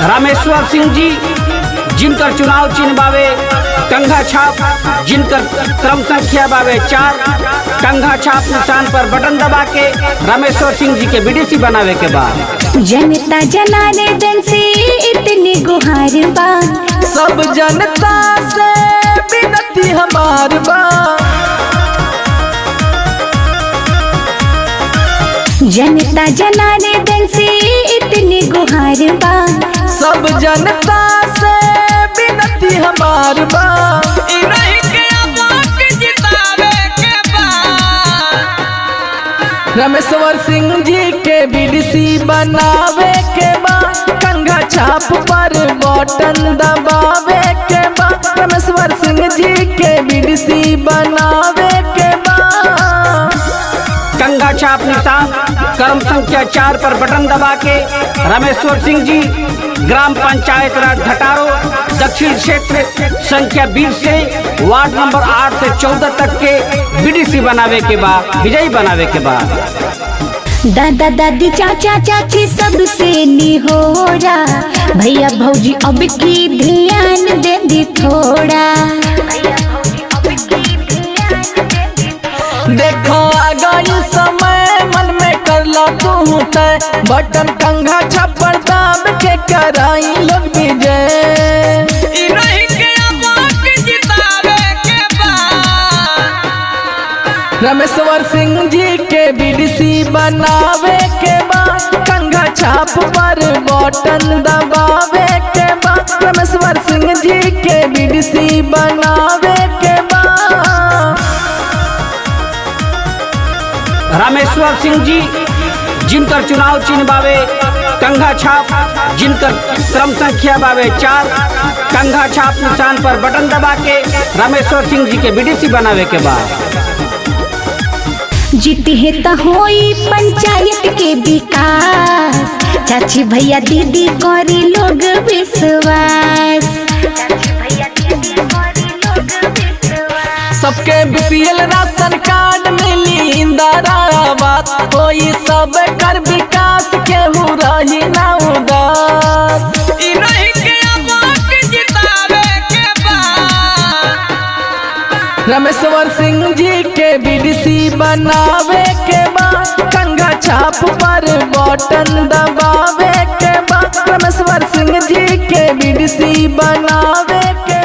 रामेश्वर सिंह जी जिनकर चुनाव चिन्ह बावे कंघा छाप, जिनकर क्रम संख्या बावे 4। कंघा छाप निशान पर बटन दबा के रामेश्वर सिंह जी के बीडीसी बनावे के बाद जनता जनार्दन से इतनी गुहार बा, सब जनता से विनती हमार बा। जनता जनार्दन से इतनी गुहार बा, सब जनता से विनती हमार बा। रामेश्वर सिंह जी के बीडीसी बनावे के बा, कंघा छाप पर बटन दबावे के बा। रामेश्वर सिंह जी के बीडीसी बनावे के बा। कंघा छाप निशान क्रम संख्या 4 पर बटन दबा के रामेश्वर सिंह जी ग्राम पंचायत राज घटारो दक्षिण क्षेत्र संख्या 20 से वार्ड नंबर 8 से 14 तक के बीडीसी बनावे के बाद, विजयी बनावे के बाद दादा दादी चाचा चाची सबसे निहोरा, भैया भौजी अब की ध्यान दे दी थोड़ा। देखो आगाई समय मन में कर ला तू तय, बटन कंघा छप्पर दाब के कराई लोग विजय। रामेश्वर सिंह जी के बीडीसी बनावे के बा, कंघा छाप पर बटन दबावे के बा। रामेश्वर सिंह जी के बीडीसी बनावे के बा। रामेश्वर सिंह जी जिनकर चुनाव चिन्ह बावे कंघा छाप, जिनकर क्रम संख्या बावे 4। कंघा छाप निशान पर बटन दबा के रामेश्वर सिंह जी के बीडीसी बनावे के बाद जीती है तो होई पंचायत के विकास, चाची भैया दीदी करी लोग विश्वास। सबके बीपीएल राशन कार्ड मिली इंदिरा आवास, कोई सब कर विकास के हो रही ना उदास। रामेश्वर सिंह जी के बीडीसी बनावे के बा, कंघा छाप पर बटन दबावे के बा। रामेश्वर सिंह जी के बीडीसी बनावे के